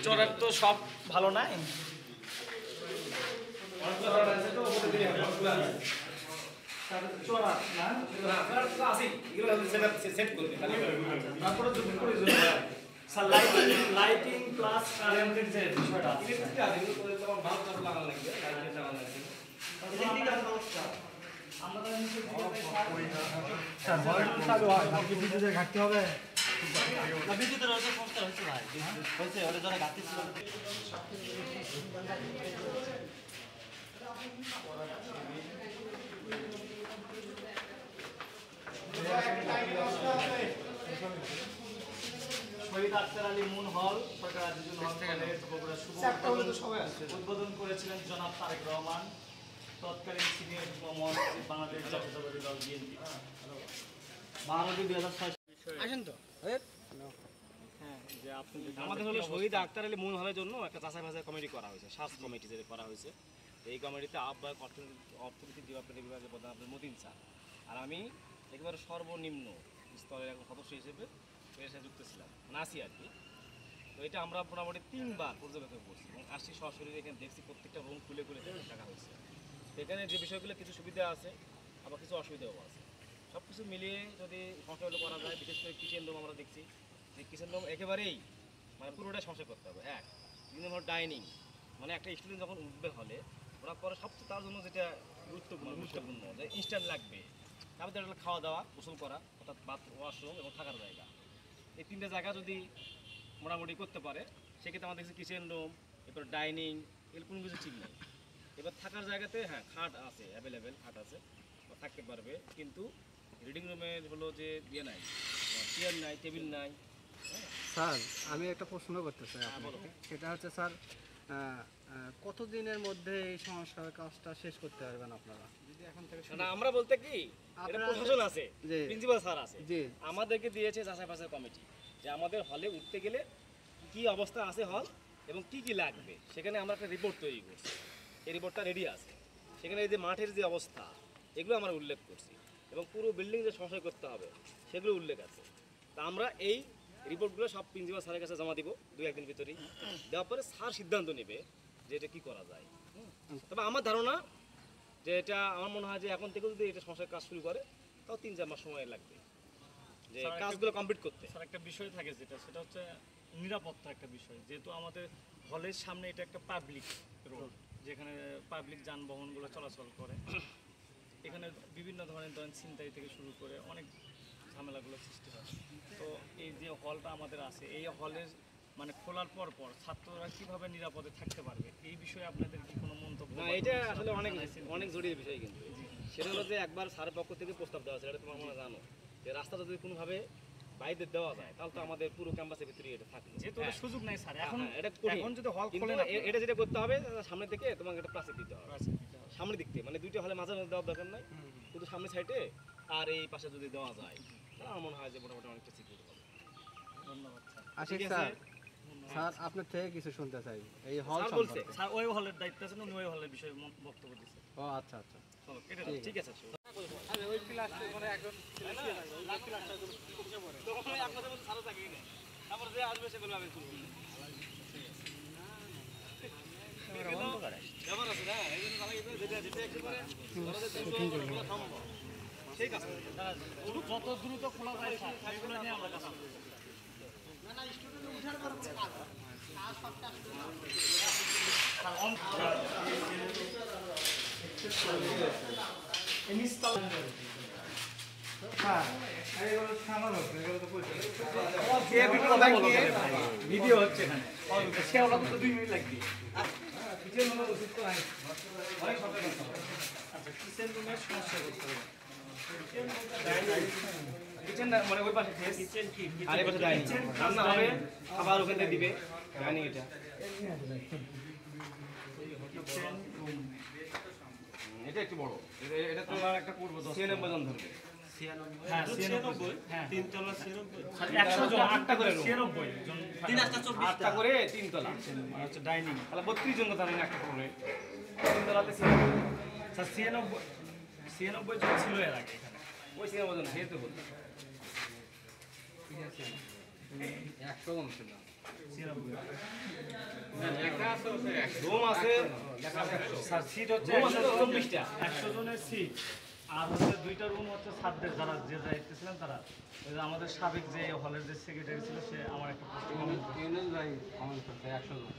চড়ার তো সব ভালো নাই। লাইটিং প্লাস কারেন্টের যে বিষয়টা চালু হয় বিদ্যুতের ঘাটতি হবে। বিদ্যুতের সমস্যা হচ্ছে ভাই, হয়েছে ওটা যারা ঘাটতি ছিল। শহীদ আখতার আলী মুন হল সরকার উদ্বোধন করেছিলেন জনাব তারেক রহমান, তৎকালীন সিনিয়র মহাসচিব বাংলাদেশ জাতীয়তাবাদী দল বিএনপি। বাংলাদেশ 2006 আসেন তো। হ্যাঁ, যে আপনি আমাদের হলো শহীদ আখতার আলী মুন হলের জন্য একটা যাচাই বাছাই কমিটি করা হয়েছে, স্বাস্থ্য কমিটি যেটা করা হয়েছে। এই কমিটিতে আহ্বায়ক অর্থনীতি বিভাগের প্রধান আপনার মতিন স্যার, আর আমি একেবারে সর্বনিম্ন স্তরের একজন সদস্য হিসেবে এর সাথে যুক্ত ছিলাম, মানে আসি আর কি। তো এটা আমরা মোটামুটি 3 বার পর্যবেক্ষণ করছি এবং আসছি সরাসরি এখানে দেখছি প্রত্যেকটা রুম খুলে খুলে দেখা হয়েছে। এখানে যে বিষয়গুলো কিছু সুবিধা আছে আবার কিছু অসুবিধাও আছে, সব কিছু মিলিয়ে যদি সংস্কারগুলো করা যায়, বিশেষ করে কিচেন রুম আমরা দেখছি যে কিচেন রুম একেবারেই মানে পুরোটাই সংস্কার করতে হবে। এক 2 নম্বর ডাইনিং, মানে একটা স্টুডেন্ট যখন উঠবে হলে ওরা পরে সবচেয়ে তার জন্য যেটা গুরুত্বপূর্ণ যে ইনস্ট্যান্ট লাগবে, তারপরে একটা খাওয়া দাওয়া গোসল করা অর্থাৎ বাথরুম, ওয়াশরুম এবং থাকার জায়গা, এই 3টে জায়গা যদি মোটামুটি করতে পারে সেক্ষেত্রে আমরা দেখছি কিচেন রুম, এরপর ডাইনিং, এর কোনো কিছু ঠিক নেই। এবার থাকার জায়গাতে হ্যাঁ খাট আছে, অ্যাভেলেবেল খাট আছে, থাকতে পারবে, কিন্তু রিডিং রুমের হলো যে ইয়ে নাই, চেয়ার নাই, টেবিল নাই। স্যার আমি একটা প্রশ্ন করতে চাই আপনাকে, সেটা হচ্ছে স্যার কতদিনের মধ্যে এই সংস্কার কাজটা শেষ করতে পারবেন আপনারা? যদি এখন থেকে না, আমরা বলতে কি এটা প্রশাসন আছে, প্রিন্সিপাল স্যার আছে, আমাদেরকে দিয়েছে যাচাই বাছাই কমিটি যে আমাদের হলে উঠতে গেলে কি অবস্থা আছে হল এবং কি কি লাগবে, সেখানে আমরা একটা রিপোর্ট তৈরি করছি। এই রিপোর্টটা রেডি আছে, সেখানে এই যে মাঠের যে অবস্থা এগুলো আমরা উল্লেখ করছি এবং পুরো বিল্ডিং যে সংস্কার করতে হবে সেগুলো উল্লেখ আছে। তা আমরা এই রিপোর্টগুলো সব প্রিন্সিপাল স্যারের কাছে জমা দিব 2-1 দিন ভিতরেই। দেওয়ার পরে স্যার সিদ্ধান্ত নেবে যে এটা কী করা যায়। তবে আমার ধারণা যে এটা আমার মনে হয় যে এখন থেকে যদি এটা সংস্কার কাজ শুরু করে তাও 3-4 মাস সময় লাগবে যে কাজগুলো কমপ্লিট করতে। স্যার একটা বিষয় থাকে সেটা হচ্ছে নিরাপত্তা একটা বিষয়, যেহেতু আমাদের হলের সামনে এটা একটা পাবলিক রোড, যেখানে পাবলিক যানবাহনগুলো চলাচল করে, এখানে বিভিন্ন ধরনের ছিনতাই থেকে শুরু করে অনেক ঝামেলাগুলো সৃষ্টি হয়। তো এই যে হলটা আমাদের আছে, এই হলের মানে খোলার পর ছাত্ররা কিভাবে নিরাপদে থাকতে পারবে এই বিষয়ে আপনাদের কি কোনো মন্তব্য? না, এটা আসলে অনেক জরুরি বিষয়, কিন্তু সেটা হলো যে একবার স্যারের পক্ষ থেকে প্রস্তাব দেওয়া আছে, এটা তোমার মনে জানো, যে রাস্তাটা যদি কোনোভাবে বাইরে দেওয়া যায় তাহলে তো আমাদের পুরো ক্যাম্পাসের ভিতরে এটা থাকে, যেহেতু সুযোগ নাই স্যার এখন, এখন যদি হল খোলে না, এটা যেটা করতে হবে সামনে থেকে তোমাকে একটা প্লাস্টিক দিতে হবে, সামনে দিক থেকে, মানে 2টা হলে মাঝে মাঝে দেওয়ার দরকার নাই, শুধু সামনে সাইডে আর এই পাশে যদি দেওয়া যায় তাহলে আমার মনে হয় যে মোটামুটি অনেকটা সিকিউর হবে। ধন্যবাদ আশিক স্যার। স্যার আপনার থেকে কিছু শুনতে চাই এই হল বলতে। স্যার ওই হলের দায়িত্ব আছে, উনি ওই হলের বিষয়ে বক্তব্য দিচ্ছেন। ও আচ্ছা আচ্ছা, চলো কেটে ঠিক আছে। ওই ক্লাসে মানে একজন তারপর যে আসবে সেগুলো আমি করব। ব্যবহার আছে না, এই জন্য যেটা একেবারে সম্ভব ঠিক আছে, যত দ্রুত খোলা যায় সেগুলো নিয়ে আমরা কাজ করব। ভিডিও হচ্ছে এখানে, সে ওটা তো 2 মিনিট লাগবে। কিচেন রুমের সমস্যা করতে হবে, কিচেন মানে ওই পাশে কিচেন কি আর এই পাশে ডাইনিং, রান্না হবে খাবার ওখানে দিবে ডাইনিং, এটা কিচেন রুম, এটা একটু বড়, এটা তো আর একটা করব 96 জন ধরবে। 96 হ্যাঁ 96 হ্যাঁ 3 তলা 96 100 জন 8টা করে 96 জন 3 8টা 24 8টা করে 3 তলা আচ্ছা ডাইনিং, তাহলে 32 জন কথা একটা করে 3 তলাতে 96 স্যার 96 জন ছিল এর আগে এখানে, ওই 96 জন হেতু বলতে ঠিক আছে 100 জন ছিল 96 রুম আছে স্যার, সিট হচ্ছে 100 জনের সিট। আর হচ্ছে 2টা রুম হচ্ছে ছাত্রদের, যারা যে যাইতেছিলেন তারা। ওই যে আমাদের সাবেক যে হলের যে সেক্রেটারি ছিল, সে আমার একটা পোস্ট ইউনুস ভাই কমেন্ট করছে 100 জন।